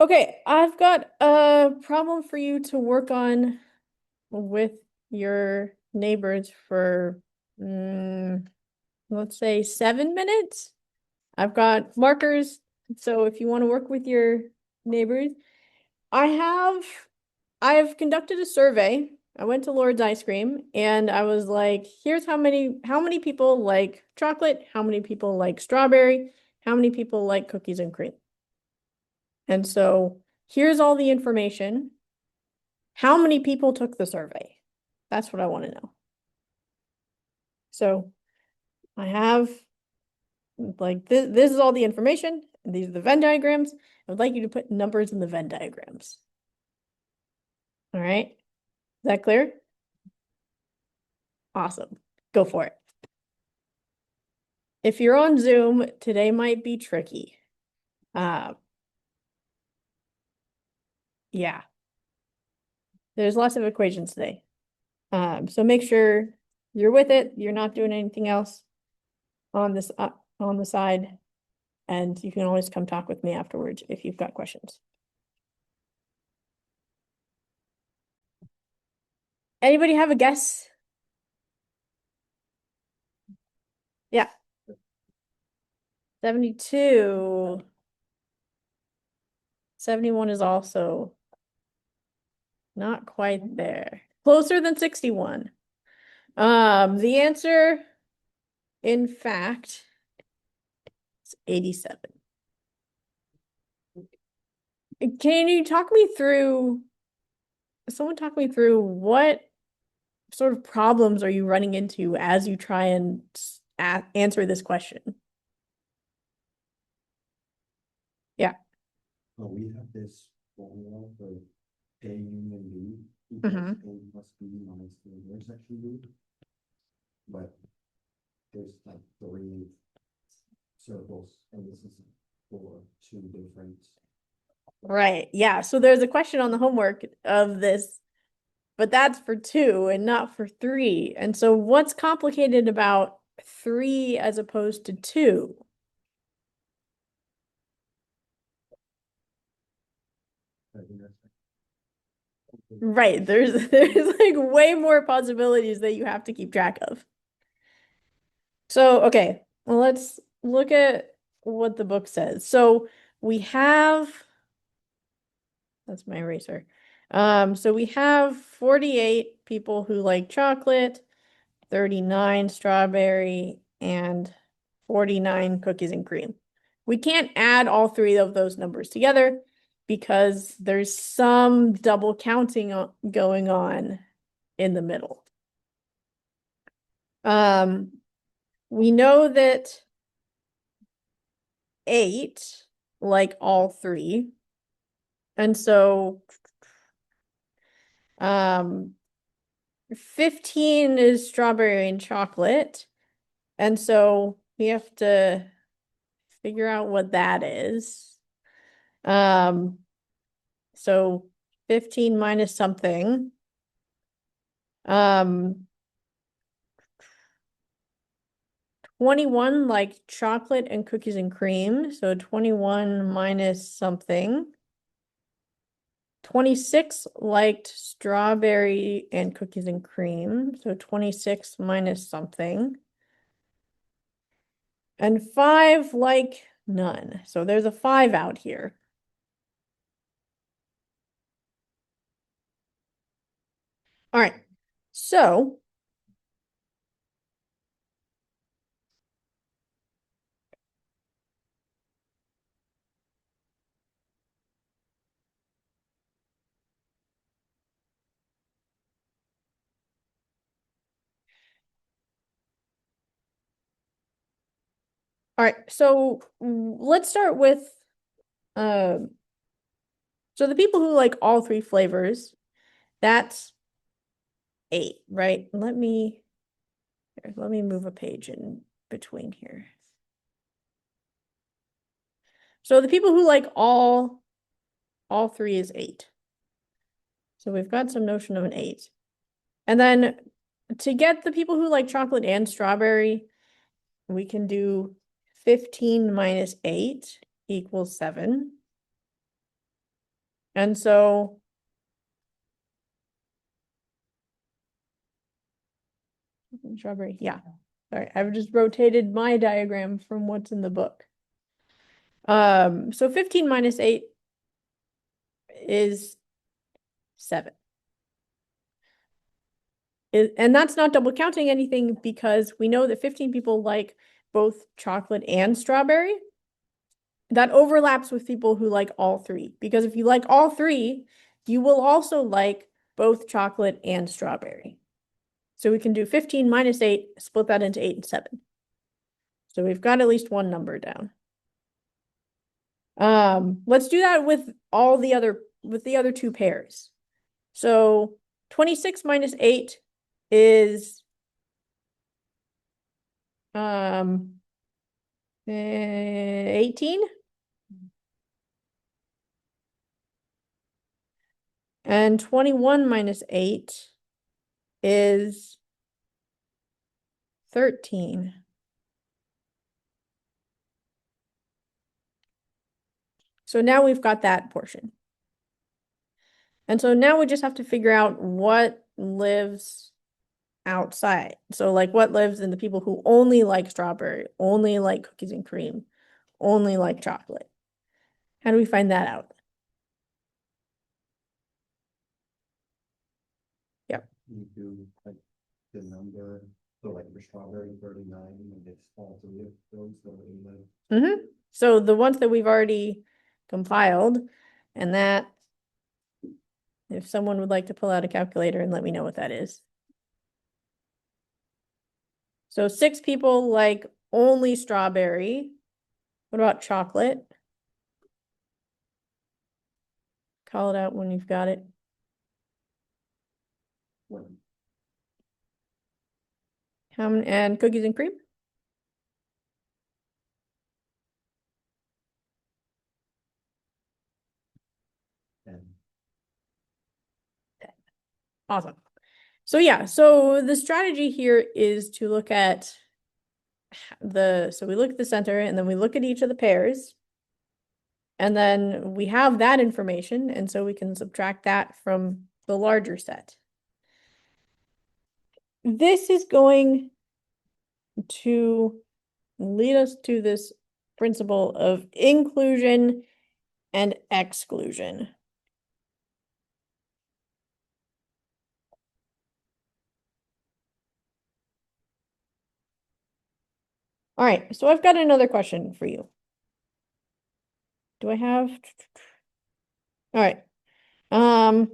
Okay, I've got a problem for you to work on with your neighbors for, let's say 7 minutes. I've got markers, so if you want to work with your neighbors, I have I've conducted a survey. I went to Lord's Ice Cream and I was like, here's how many people like chocolate, how many people like strawberry, how many people like cookies and cream. And so here's all the information. How many people took the survey? That's what I want to know. So I have like this is all the information. These are the Venn diagrams. I would like you to put numbers in the Venn diagrams. All right. Is that clear? Awesome. Go for it. If you're on Zoom, today might be tricky. Uh, yeah, there's lots of equations today. So make sure you're with it. You're not doing anything else on this on the side. And you can always come talk with me afterwards if you've got questions. Anybody have a guess? Yeah. 72. 71 is also not quite there. Closer than 61. The answer, in fact, is 87. Can you someone talk me through what sort of problems are you running into as you try and answer this question? Yeah. We have this formula for A union B Mhm. equals A plus B minus the intersection B. But there's like three circles, and this is for two different. Right. Yeah. So there's a question on the homework of this, but that's for two and not for three. And so what's complicated about three as opposed to two? Right. There's like way more possibilities that you have to keep track of. So, okay, well, let's look at what the book says. So we have, that's my eraser. So we have 48 people who like chocolate, 39 strawberry, and 49 cookies and cream. We can't add all three of those numbers together because there's some double counting going on in the middle. We know that 8 like all three. And so 15 is strawberry and chocolate. And so we have to figure out what that is. So 15 minus something. 21 like chocolate and cookies and cream. So 21 minus something. 26 liked strawberry and cookies and cream. So 26 minus something. And 5 like none. So there's a 5 out here. All right. So all right. So let's start with so the people who like all three flavors, that's 8, right? Let me move a page in between here. So the people who like all three is 8. So we've got some notion of an 8. And then to get the people who like chocolate and strawberry, we can do 15 minus 8 equals 7. And so strawberry, yeah. Sorry, I've just rotated my diagram from what's in the book. So 15 minus 8 is 7. And that's not double counting anything because we know that 15 people like both chocolate and strawberry. That overlaps with people who like all three. Because if you like all three, you will also like both chocolate and strawberry. So we can do 15 minus 8, split that into 8 and 7. So we've got at least one number down. Let's do that with the other two pairs. So 26 minus 8 is 18. And 21 minus 8 is 13. So now we've got that portion. And so now we just have to figure out what lives outside. So like what lives in the people who only like strawberry, only like cookies and cream, only like chocolate. How do we find that out? Yep. You do like the number, so like for strawberry 39, and it's all three of those, so in the. Mm-hmm. So the ones that we've already compiled, and that, if someone would like to pull out a calculator and let me know what that is. So 6 people like only strawberry. What about chocolate? Call it out when you've got it. One. And cookies and cream? And Awesome. So yeah, so the strategy here is to look at so we look at the center and then we look at each of the pairs. And then we have that information, and so we can subtract that from the larger set. This is going to lead us to this principle of inclusion and exclusion. All right, so I've got another question for you. Do I have? All right. All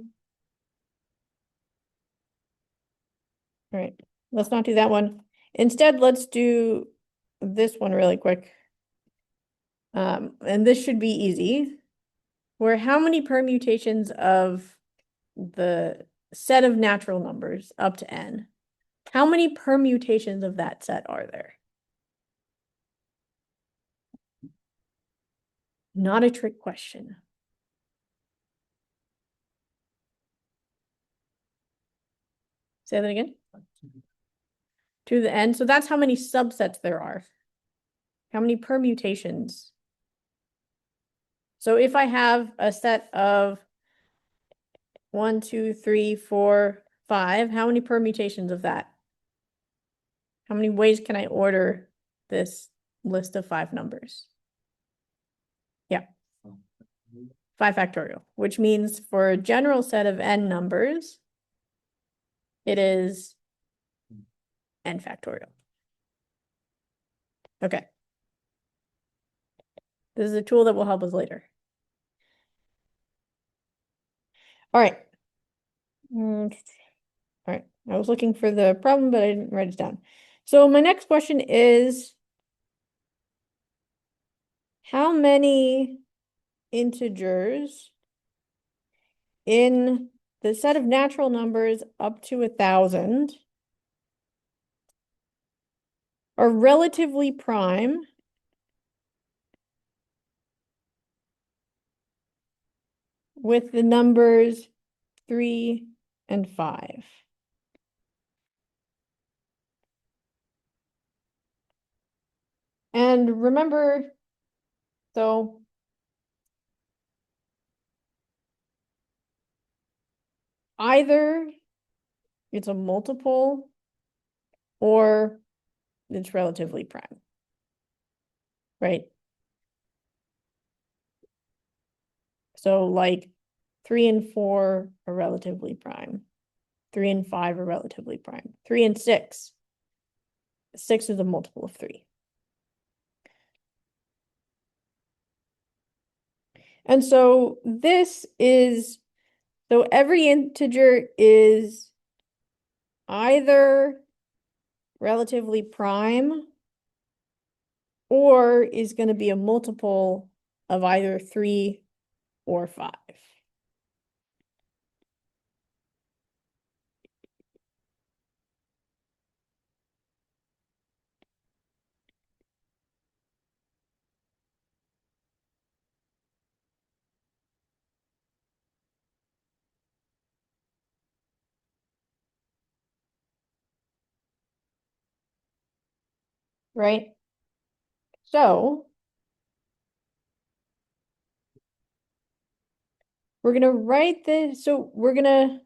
right, let's not do that one. Instead, let's do this one really quick. And this should be easy. Where how many permutations of the set of natural numbers up to n? How many permutations of that set are there? Not a trick question. Say that again. To the n. So that's how many subsets there are. How many permutations? So if I have a set of 1, 2, 3, 4, 5, how many permutations of that? How many ways can I order this list of 5 numbers? Yeah. 5 factorial, which means for a general set of n numbers, it is n factorial. Okay. This is a tool that will help us later. All right. All right. I was looking for the problem, but I didn't write it down. So my next question is, how many integers in the set of natural numbers up to 1,000 are relatively prime with the numbers 3 and 5? And remember, so either it's a multiple or it's relatively prime, right? So like 3 and 4 are relatively prime. 3 and 5 are relatively prime. 3 and 6. 6 is a multiple of 3. And so this is, so every integer is either relatively prime or is going to be a multiple of either 3 or 5. Right? So we're going to write this. So we're going to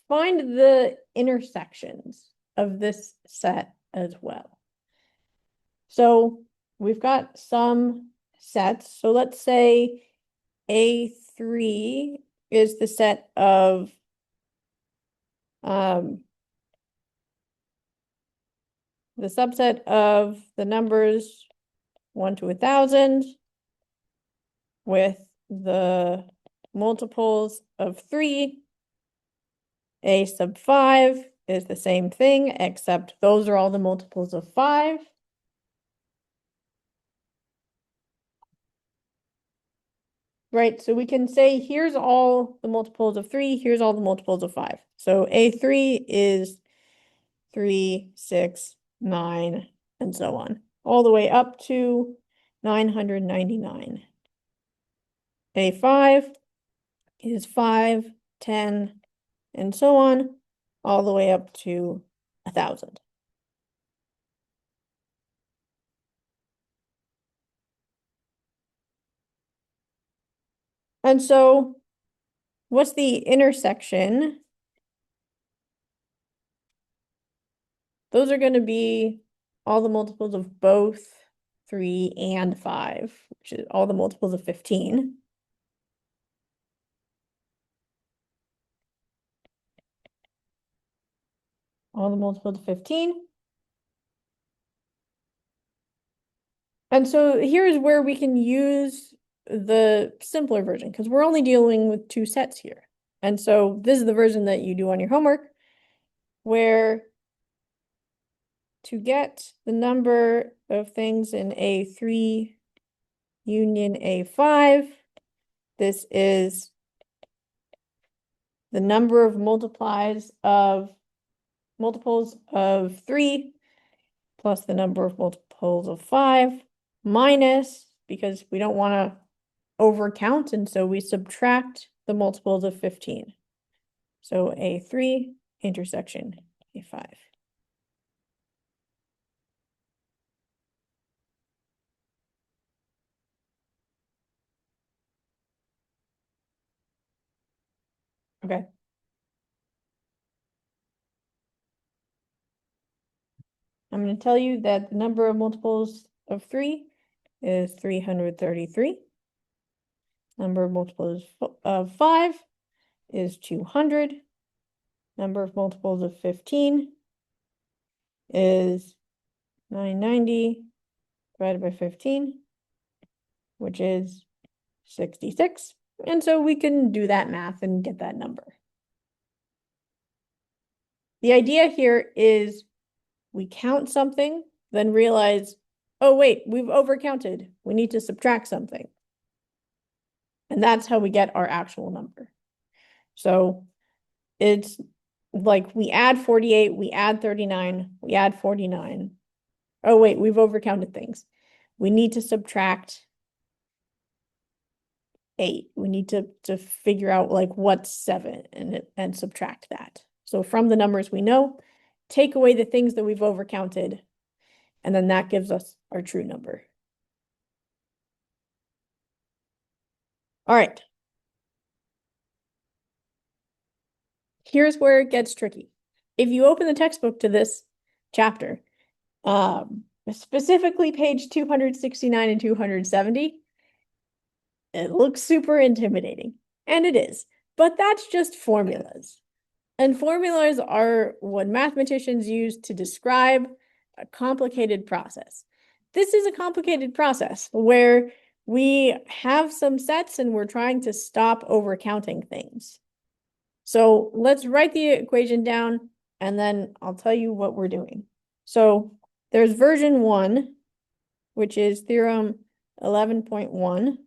find the intersections of this set as well. So we've got some sets. So let's say A3 is the set of the subset of the numbers 1 to 1,000 with the multiples of 3. A sub 5 is the same thing, except those are all the multiples of 5. Right, so we can say here's all the multiples of 3, here's all the multiples of 5. So A3 is 3, 6, 9, and so on, all the way up to 999. A5 is 5, 10, and so on, all the way up to 1,000. And so what's the intersection? Those are going to be all the multiples of both 3 and 5, which is all the multiples of 15. All the multiples of 15. And so here's where we can use the simpler version, because we're only dealing with 2 sets here. And so this is the version that you do on your homework, where to get the number of things in A3 union A5, this is the number of multiples of 3 plus the number of multiples of 5 minus, because we don't want to overcount, and so we subtract the multiples of 15. So A3 intersection A5. Okay. I'm going to tell you that the number of multiples of 3 is 333. Number of multiples of 5 is 200. Number of multiples of 15 is 990 divided by 15, which is 66. And so we can do that math and get that number. The idea here is we count something, then realize, oh, wait, we've overcounted. We need to subtract something. And that's how we get our actual number. So it's like we add 48, we add 39, we add 49. Oh, wait, we've overcounted things. We need to subtract 8. We need to figure out like what's 7 and subtract that. So from the numbers we know, take away the things that we've overcounted, and then that gives us our true number. All right. here's where it gets tricky. If you open the textbook to this chapter, specifically page 269 and 270, it looks super intimidating, and it is, but that's just formulas. And formulas are what mathematicians use to describe a complicated process. This is a complicated process where we have some sets and we're trying to stop overcounting things. So let's write the equation down and then I'll tell you what we're doing. So there's version 1, which is theorem 11.1.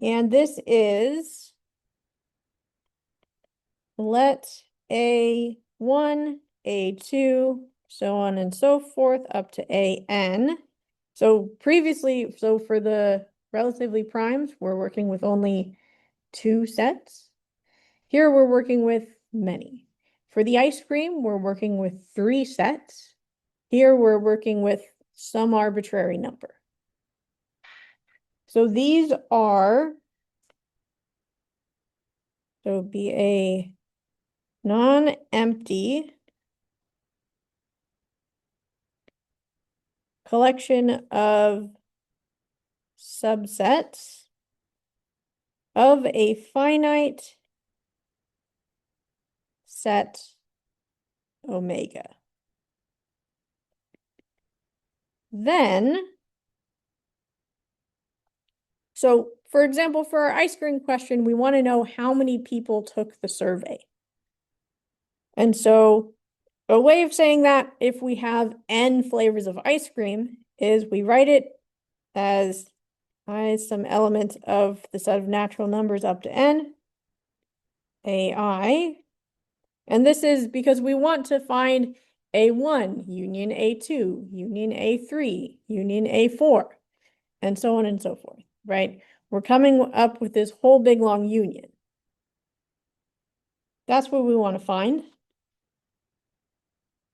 And this is let A1, A2, so on and so forth, up to AN. So previously, so for the relatively primes, we're working with only 2 sets. Here we're working with many. For the ice cream, we're working with 3 sets. Here we're working with some arbitrary number. So these are, so be a non-empty collection of subsets of a finite set omega. Then, so for example, for our ice cream question, we want to know how many people took the survey. And so a way of saying that, if we have n flavors of ice cream, is we write it as I some element of the set of natural numbers up to n, ai. And this is because we want to find A1, union A2, union A3, union A4, and so on and so forth, right? We're coming up with this whole big long union. That's what we want to find.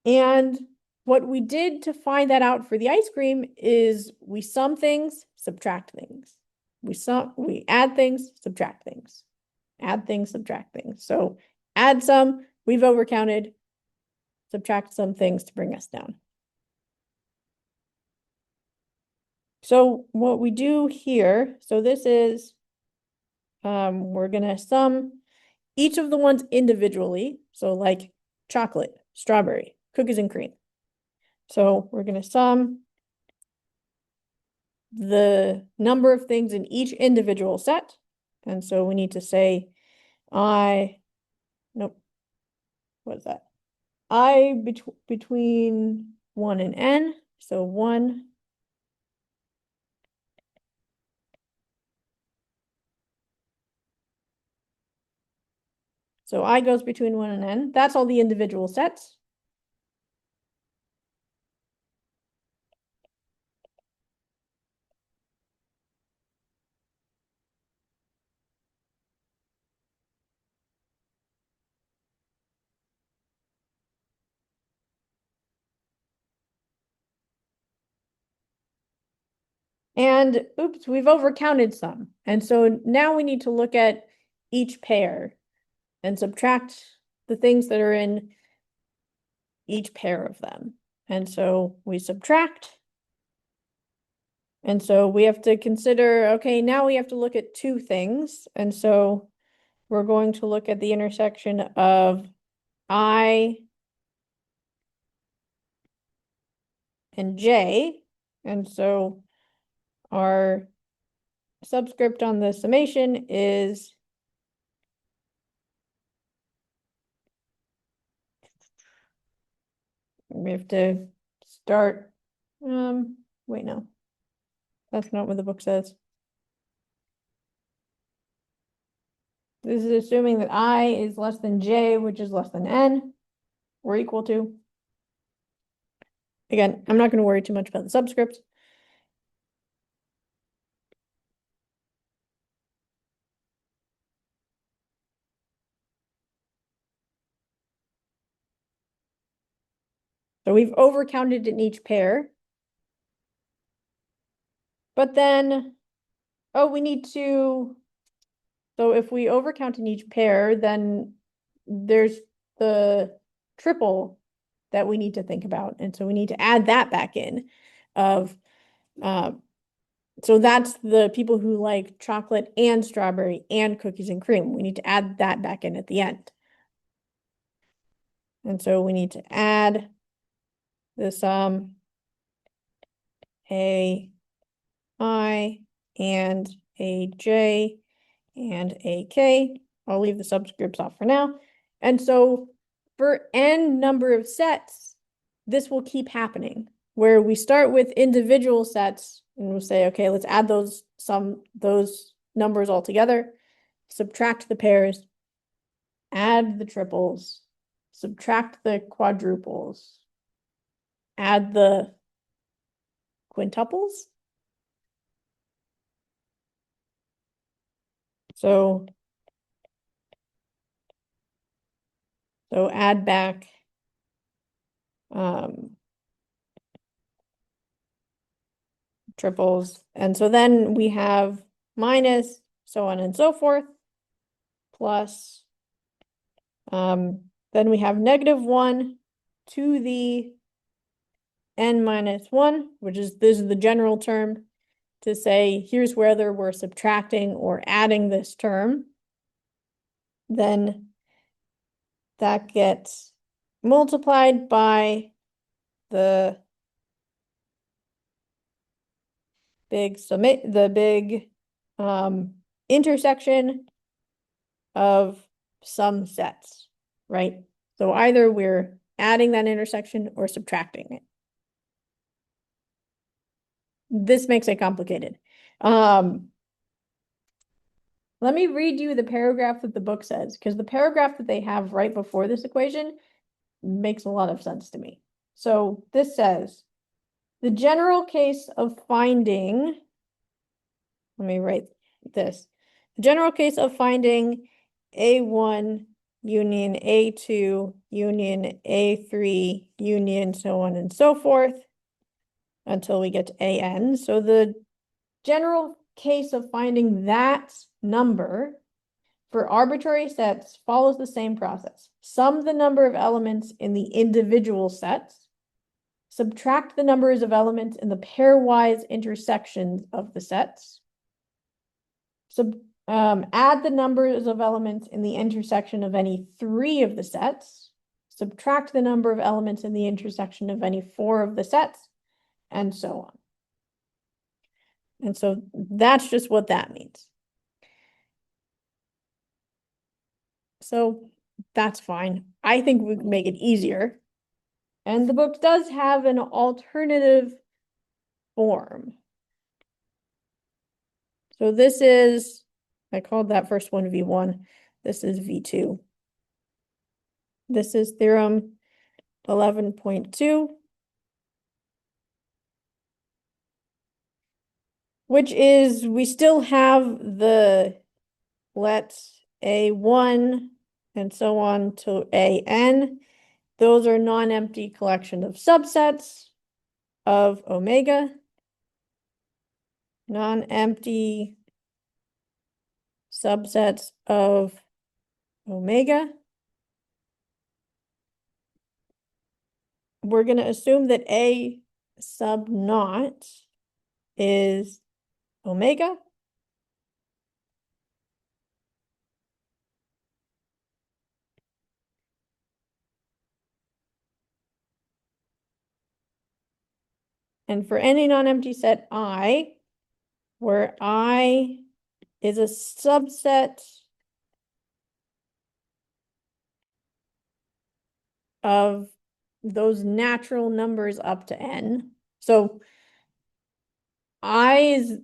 And what we did to find that out for the ice cream is we sum things, subtract things. We add things, subtract things. Add things, subtract things. So add some, we've overcounted, subtract some things to bring us down. So what we do here, so this is, we're gonna sum each of the ones individually. So like chocolate, strawberry, cookies and cream. So we're gonna sum the number of things in each individual set. And so we need to say nope, what is that? Between 1 and n, so 1. So I goes between 1 and n. That's all the individual sets. And oops, we've overcounted some. And so now we need to look at each pair and subtract the things that are in each pair of them. And so we subtract. And so we have to consider, okay, now we have to look at 2 things. And so we're going to look at the intersection of I and j. And so our subscript on the summation is we have to start, wait, no, that's not what the book says. This is assuming that I is less than j, which is less than n, or equal to. Again, I'm not going to worry too much about the subscripts. So we've overcounted in each pair. But then, oh, we need to So if we overcount in each pair, then there's the triple that we need to think about. And so we need to add that back in of, so that's the people who like chocolate and strawberry and cookies and cream. We need to add that back in at the end. And so we need to add this a I and a J and a K. I'll leave the subscripts off for now. And so for n number of sets, this will keep happening, where we start with individual sets and we'll say, okay, let's add those numbers all together, subtract the pairs, add the triples, subtract the quadruples, add the quintuples. So add back triples. And so then we have minus so on and so forth, plus, then we have -1 to the n minus 1, which is, this is the general term to say, here's whether we're subtracting or adding this term. Then that gets multiplied by the big intersection of some sets, right? So either we're adding that intersection or subtracting it. This makes it complicated. Let me read you the paragraph that the book says, because the paragraph that they have right before this equation makes a lot of sense to me. So this says, the general case of finding, let me write this. The general case of finding A1 union A2 union A3 union so on and so forth until we get to AN. So the general case of finding that number for arbitrary sets follows the same process. Sum the number of elements in the individual sets, subtract the numbers of elements in the pairwise intersections of the sets, add the numbers of elements in the intersection of any 3 of the sets, subtract the number of elements in the intersection of any 4 of the sets, and so on. And so that's just what that means. So that's fine. I think we can make it easier. And the book does have an alternative form. So this is, I called that first one V1. This is V2. This is theorem 11.2, which is, we still have the let A1 and so on to AN. Those are non-empty collection of subsets of omega. Non-empty subsets of omega. We're going to assume that A sub naught is omega. And for any non-empty set I, where I is a subset of those natural numbers up to n. So I is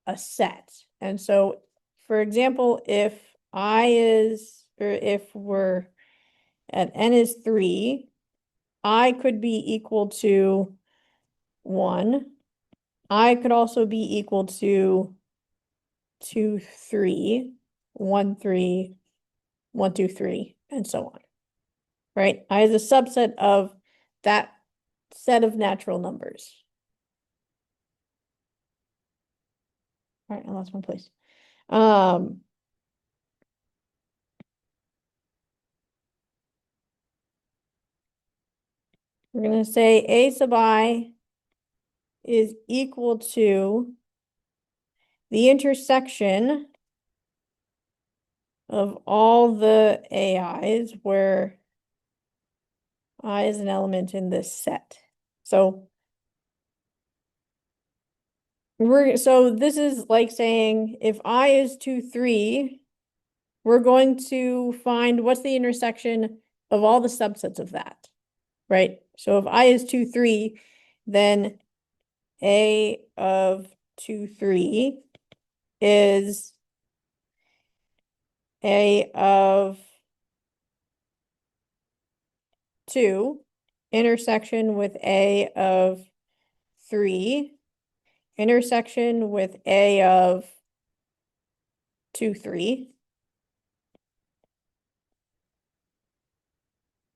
a set. And so, for example, if I is, or if we're at n is 3, I could be equal to 1. I could also be equal to 2, 3, 1, 3, 1, 2, 3, and so on. Right? I is a subset of that set of natural numbers. All right, I lost my place. We're going to say A sub I is equal to the intersection of all the AIs where I is an element in this set. So this is like saying if I is 2, 3, we're going to find what's the intersection of all the subsets of that, right? So if I is 2, 3, then A of 2, 3 is A of 2 intersection with A of 3 intersection with A of 2, 3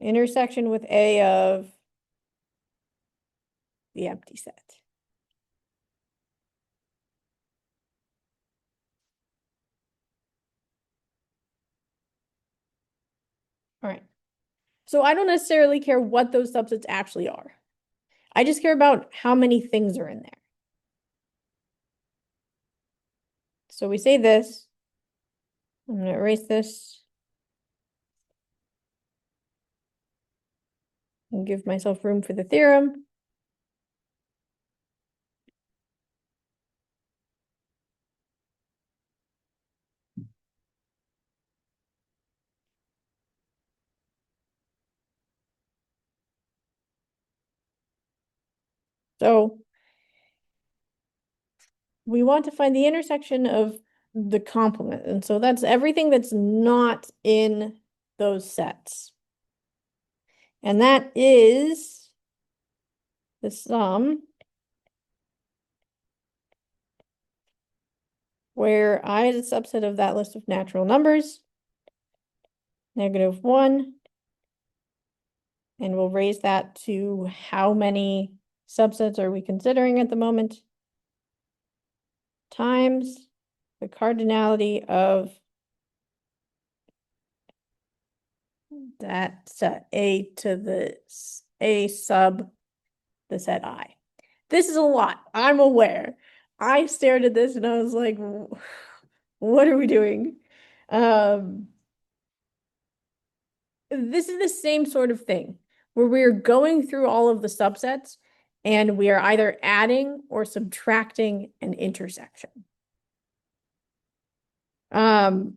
intersection with A of the empty set. All right. So I don't necessarily care what those subsets actually are. I just care about how many things are in there. So we say this. I'm going to erase this and give myself room for the theorem. So we want to find the intersection of the complement. And so that's everything that's not in those sets. And that is the sum where I is a subset of that list of natural numbers, -1, and we'll raise that to how many subsets are we considering at the moment, times the cardinality of that set A to the A sub the set I. This is a lot. I'm aware. I stared at this and I was like, what are we doing? This is the same sort of thing where we're going through all of the subsets and we are either adding or subtracting an intersection. The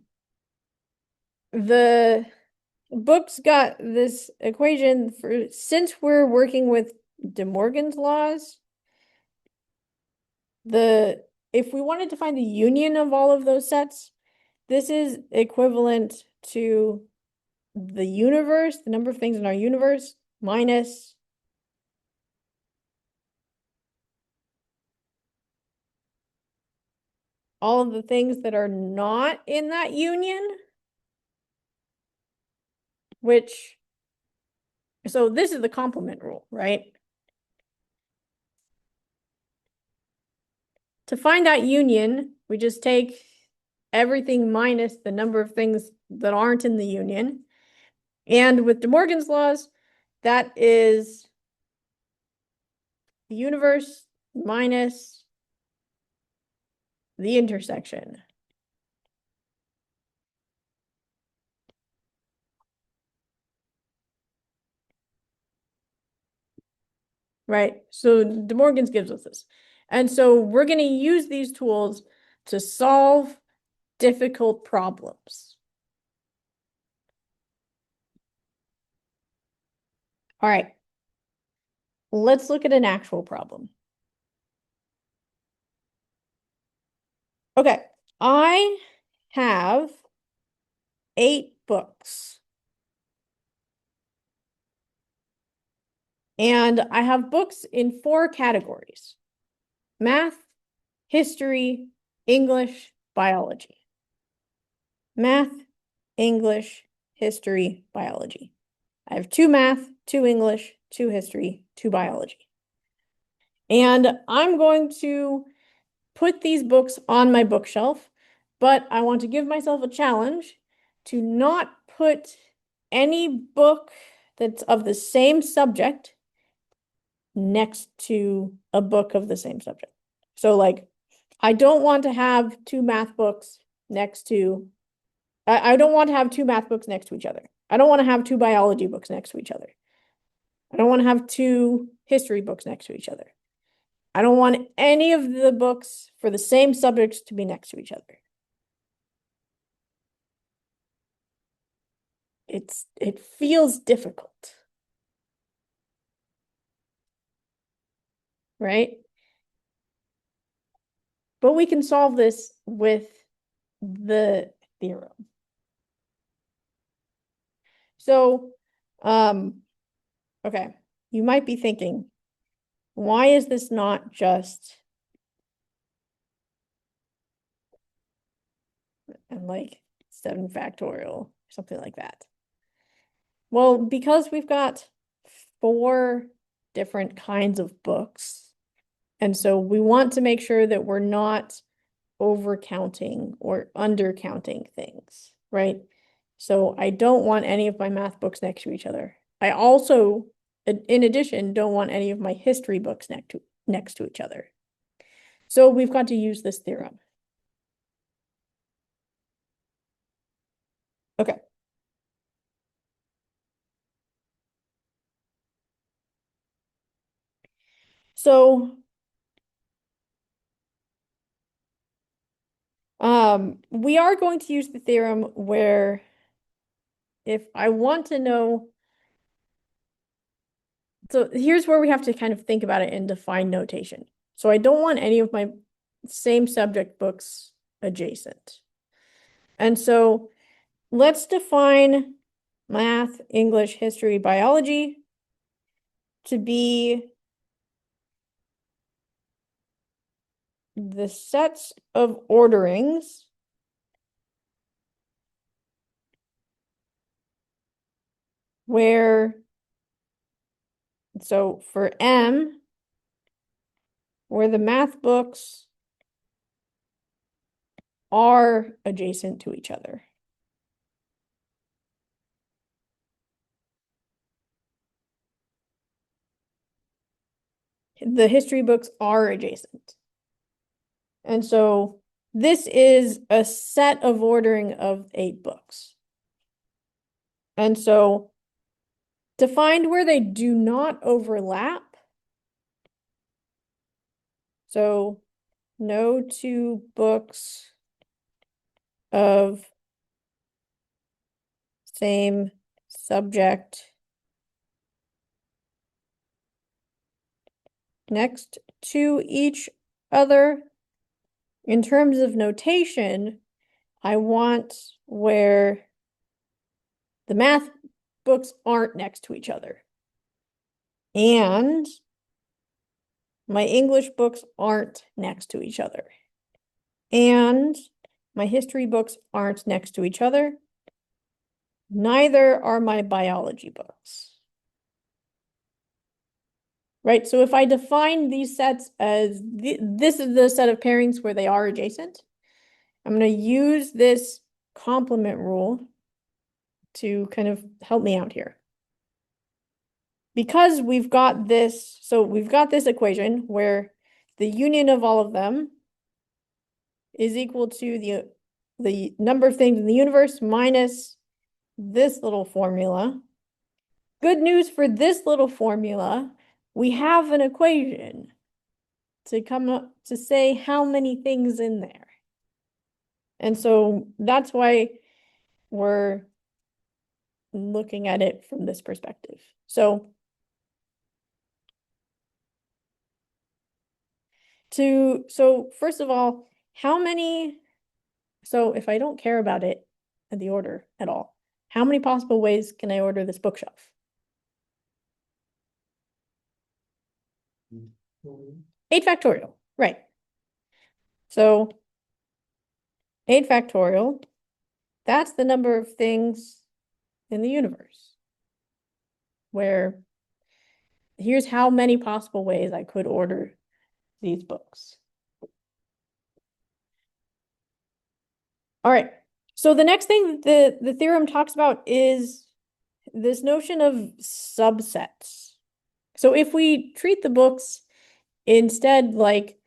book's got this equation for, since we're working with De Morgan's laws, if we wanted to find the union of all of those sets, this is equivalent to the universe, the number of things in our universe, minus all of the things that are not in that union, so this is the complement rule, right? To find that union, we just take everything minus the number of things that aren't in the union. And with De Morgan's laws, that is the universe minus the intersection. Right? So De Morgan's gives us this. And so we're going to use these tools to solve difficult problems. All right. Let's look at an actual problem. Okay. I have 8 books. And I have books in 4 categories: math, history, English, biology. Math, English, history, biology. I have 2 math, 2 English, 2 history, 2 biology. And I'm going to put these books on my bookshelf, but I want to give myself a challenge to not put any book that's of the same subject next to a book of the same subject. So like, I don't want to have two math books next to, I don't want to have two math books next to each other. I don't want to have two biology books next to each other. I don't want to have two history books next to each other. I don't want any of the books for the same subjects to be next to each other. It feels difficult, right? But we can solve this with the theorem. So, okay, you might be thinking, why is this not just and like 7 factorial or something like that? Well, because we've got 4 different kinds of books, and so we want to make sure that we're not overcounting or undercounting things, right? So I don't want any of my math books next to each other. I also, in addition, don't want any of my history books next to each other. So we've got to use this theorem. Okay. So we are going to use the theorem where if I want to know, so here's where we have to kind of think about it and define notation. So I don't want any of my same subject books adjacent. And so let's define math, English, history, biology to be the sets of orderings where, so for M, where the math books are adjacent to each other. The history books are adjacent. And so this is a set of ordering of 8 books. And so to find where they do not overlap, so no 2 books of same subject next to each other. In terms of notation, I want where the math books aren't next to each other. And my English books aren't next to each other. And my history books aren't next to each other. Neither are my biology books. Right? So if I define these sets as this is the set of pairings where they are adjacent, I'm going to use this complement rule to kind of help me out here. Because we've got this, so we've got this equation where the union of all of them is equal to the number of things in the universe minus this little formula. Good news for this little formula, we have an equation to come up to say how many things in there. And so that's why we're looking at it from this perspective. So first of all, how many, so if I don't care about it in the order at all, how many possible ways can I order this bookshelf? 8 factorial, right. So 8 factorial, that's the number of things in the universe where here's how many possible ways I could order these books. All right. So the next thing the theorem talks about is this notion of subsets. So if we treat the books instead like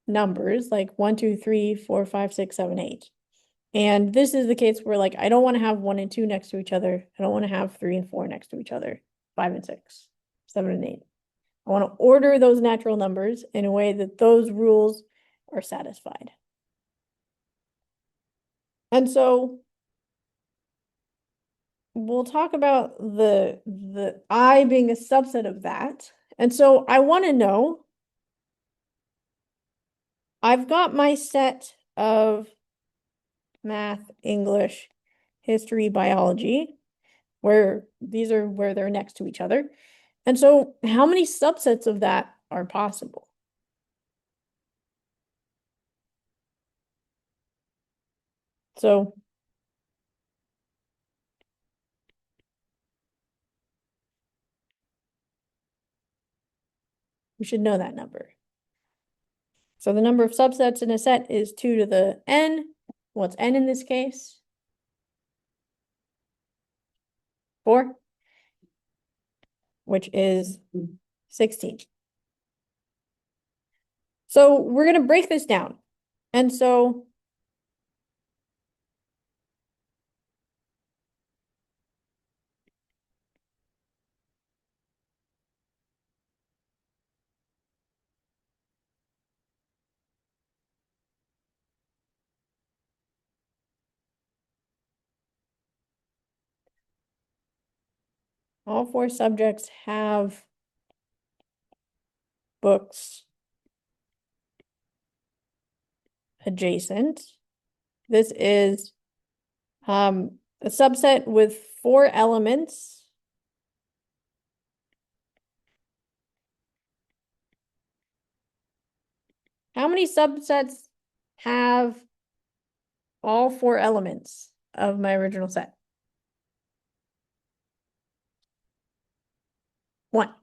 numbers, like 1, 2, 3, 4, 5, 6, 7, 8. And this is the case where like I don't want to have 1 and 2 next to each other. I don't want to have 3 and 4 next to each other. 5 and 6, 7 and 8. I want to order those natural numbers in a way that those rules are satisfied. And so we'll talk about the I being a subset of that. And so I want to know, I've got my set of math, English, history, biology, where these are where they're next to each other. And so how many subsets of that are possible? So we should know that number. So the number of subsets in a set is 2 to the n. What's n in this case? 4, which is 16. So we're going to break this down. And so all 4 subjects have books adjacent. This is a subset with 4 elements. How many subsets have all 4 elements of my original set? 1.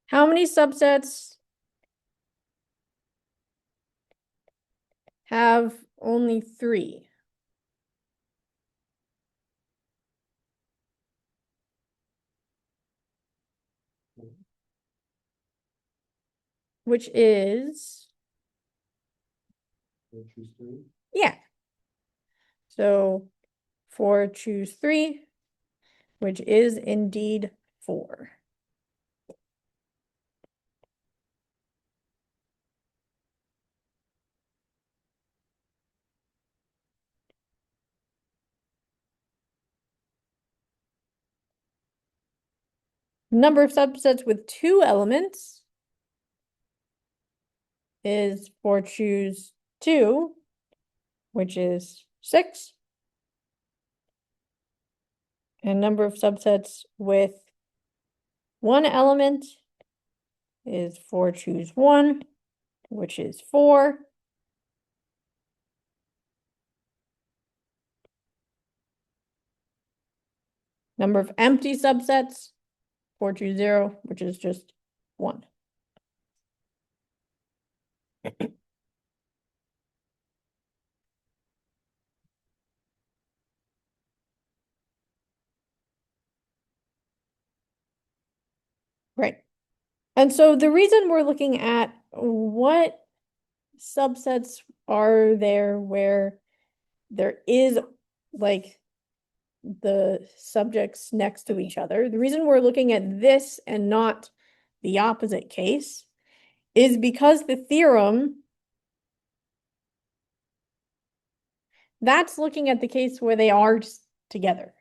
How many subsets have only 3? Which is, Choose three. yeah. So 4 choose 3, which is indeed 4. Number of subsets with 2 elements is 4 choose 2, which is 6. And number of subsets with 1 element is 4 choose 1, which is 4. Number of empty subsets, 4 choose 0, which is just 1. Right. And so the reason we're looking at what subsets are there where there is like the subjects next to each other, the reason we're looking at this and not the opposite case is because the theorem, that's looking at the case where they are together,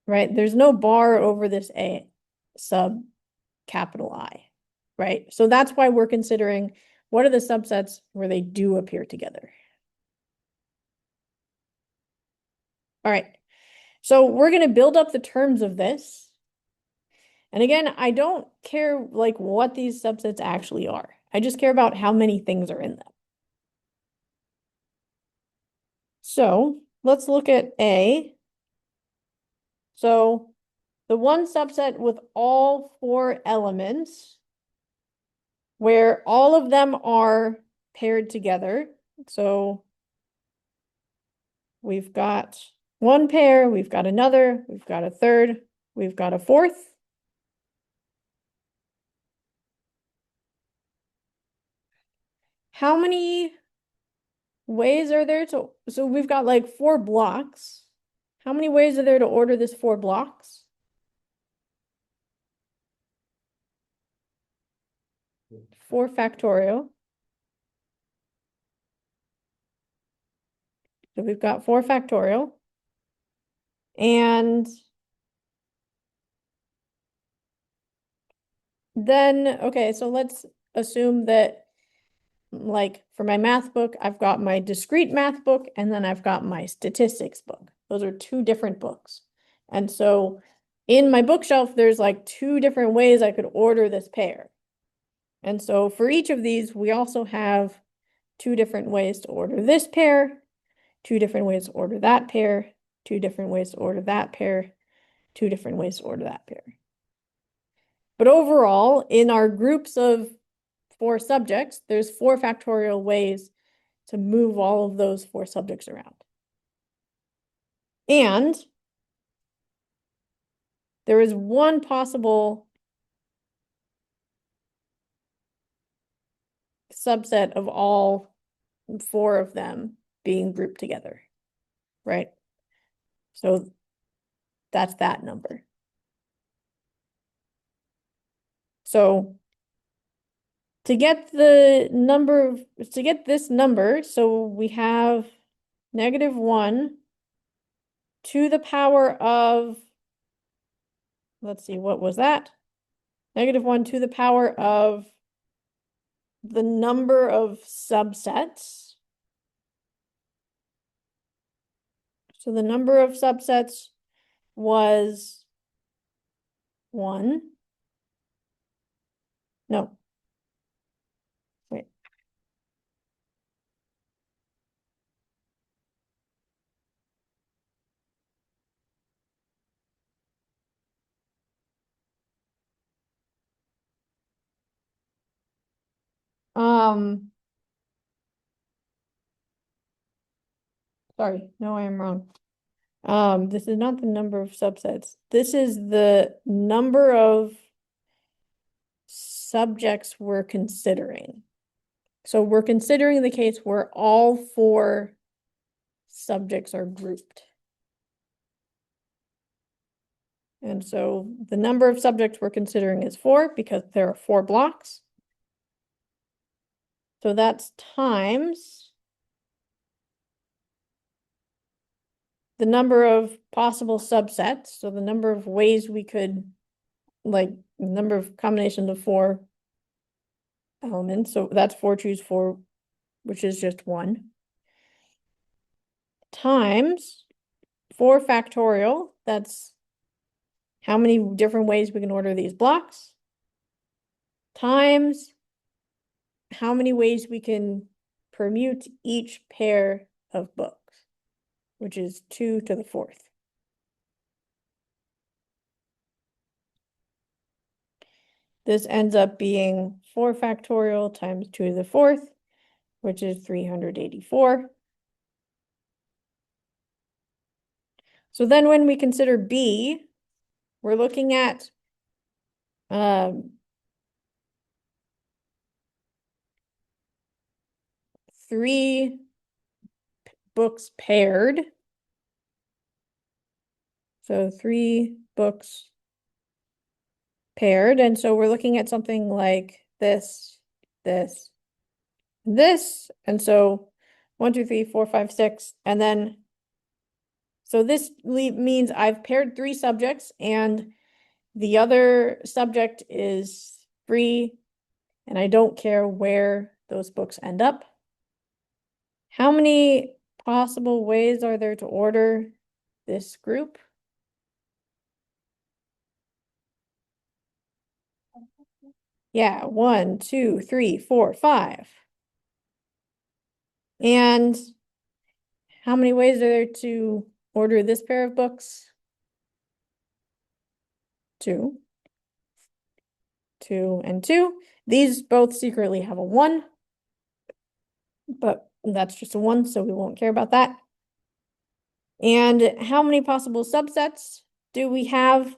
right? There's no bar over this A sub capital I, right? So that's why we're considering what are the subsets where they do appear together. All right, so we're going to build up the terms of this. And again, I don't care like what these subsets actually are. I just care about how many things are in them. So let's look at A. So the one subset with all 4 elements, where all of them are paired together. So we've got one pair, we've got another, we've got a third, we've got a fourth. How many ways are there to, so we've got like 4 blocks. How many ways are there to order this 4 blocks? 4 factorial. So we've got 4 factorial. And then, okay, so let's assume that, like, for my math book, I've got my discrete math book and then I've got my statistics book. Those are 2 different books. And so in my bookshelf, there's like 2 different ways I could order this pair. And so for each of these, we also have 2 different ways to order this pair, 2 different ways to order that pair, 2 different ways to order that pair, 2 different ways to order that pair. But overall, in our groups of 4 subjects, there's 4 factorial ways to move all of those 4 subjects around. And there is one possible subset of all 4 of them being grouped together, right? So that's that number. So to get this number, so we have -1 to the power of, let's see, what was that? -1 to the power of the number of subsets. So the number of subsets was 1. No. Wait. Sorry, no, I am wrong. This is not the number of subsets. This is the number of subjects we're considering. So we're considering the case where all 4 subjects are grouped. And so the number of subjects we're considering is 4 because there are 4 blocks. So that's times the number of possible subsets. So the number of ways we could, like, the number of combinations of 4 elements. So that's 4 choose 4, which is just 1. Times 4 factorial. That's how many different ways we can order these blocks. Times how many ways we can permute each pair of books, which is 2 to the 4th. This ends up being 4 factorial times 2 to the 4th, which is 384. So then when we consider B, we're looking at 3 books paired. So 3 books paired. And so we're looking at something like this, this, this. And so 1, 2, 3, 4, 5, 6. And then, so this means I've paired 3 subjects and the other subject is free and I don't care where those books end up. How many possible ways are there to order this group? Yeah, 1, 2, 3, 4, 5. And how many ways are there to order this pair of books? 2. 2 and 2. These both secretly have a 1. but that's just a 1, so we won't care about that. And how many possible subsets do we have?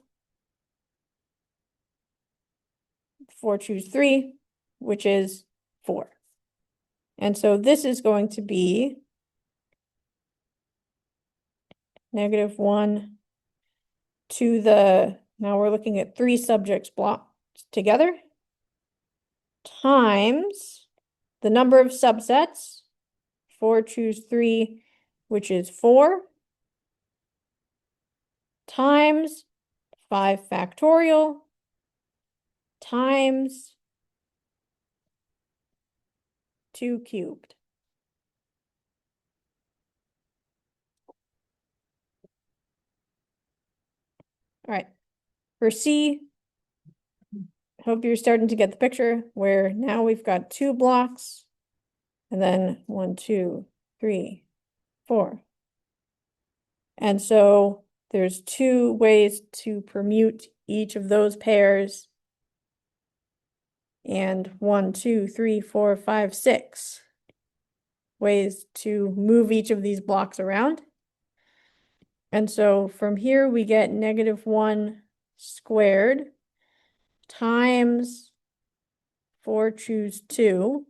4 choose 3, which is 4. And so this is going to be -1 to the, now we're looking at 3 subjects blocked together, times the number of subsets, 4 choose 3, which is 4, times 5 factorial, times 2 cubed. All right, for C, hope you're starting to get the picture where now we've got 2 blocks and then 1, 2, 3, 4. And so there's 2 ways to permute each of those pairs, and 1, 2, 3, 4, 5, 6 ways to move each of these blocks around. And so from here we get -1 squared times 4 choose 2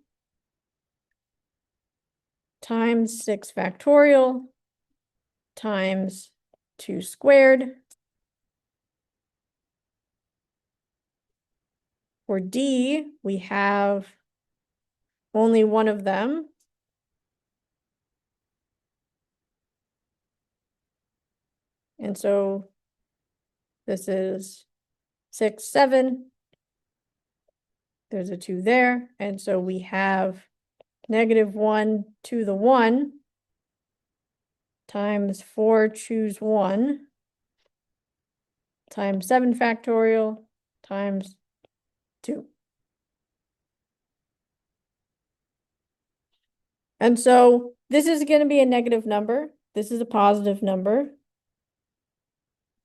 times 6 factorial times 2 squared. For D, we have only one of them. And so this is 6, 7. There's a 2 there. And so we have -1 to the 1 times 4 choose 1 times 7 factorial times 2. And so this is going to be a negative number. This is a positive number.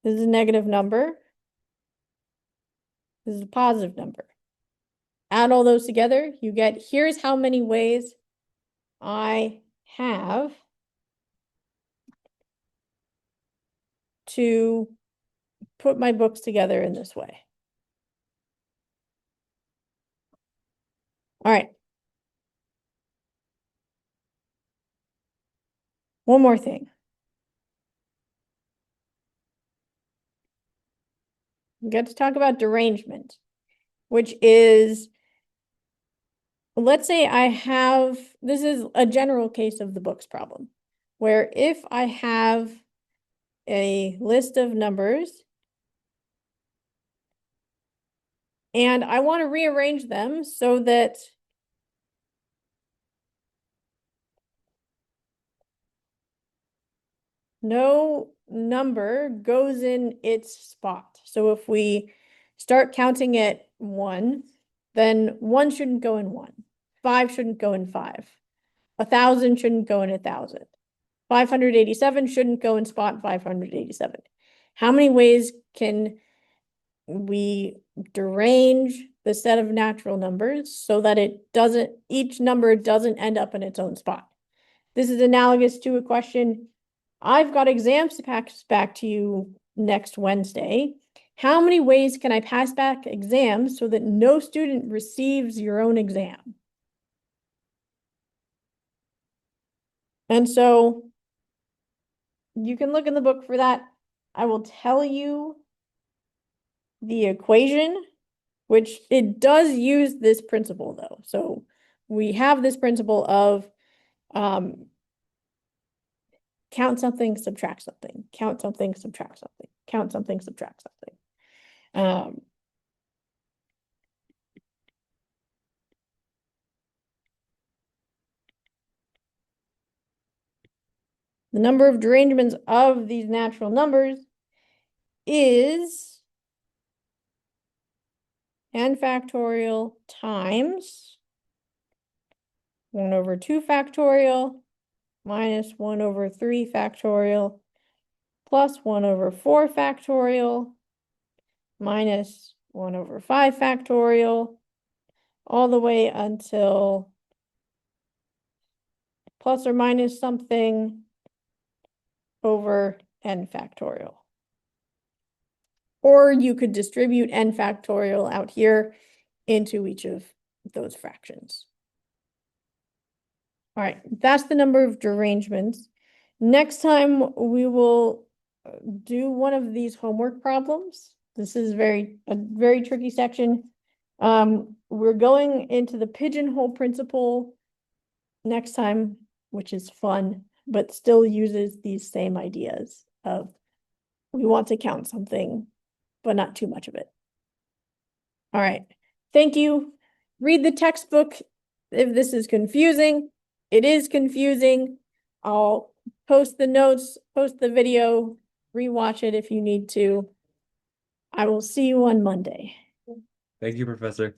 This is a negative number. This is a positive number. Add all those together, you get, here's how many ways I have to put my books together in this way. All right. One more thing. We got to talk about derangement, which is, let's say I have, this is a general case of the books problem, where if I have a list of numbers and I want to rearrange them so that no number goes in its spot. So if we start counting at 1, then 1 shouldn't go in 1. 5 shouldn't go in 5. 1,000 shouldn't go in 1,000. 587 shouldn't go in spot 587. How many ways can we derange the set of natural numbers so that it doesn't, each number doesn't end up in its own spot? This is analogous to a question, I've got exams to pass back to you next Wednesday. How many ways can I pass back exams so that no student receives your own exam? And so you can look in the book for that. I will tell you the equation, which it does use this principle though. So we have this principle of count something, subtract something, count something, subtract something, count something, subtract something. The number of derangements of these natural numbers is n factorial times 1 over 2 factorial minus 1 over 3 factorial plus 1 over 4 factorial minus 1 over 5 factorial all the way until plus or minus something over n factorial. Or you could distribute n factorial out here into each of those fractions. All right, that's the number of derangements. Next time we will do one of these homework problems. This is a very tricky section. We're going into the pigeonhole principle next time, which is fun, but still uses these same ideas of we want to count something, but not too much of it. All right, thank you. Read the textbook if this is confusing. It is confusing. I'll post the notes, post the video, rewatch it if you need to. I will see you on Monday. Thank you, Professor.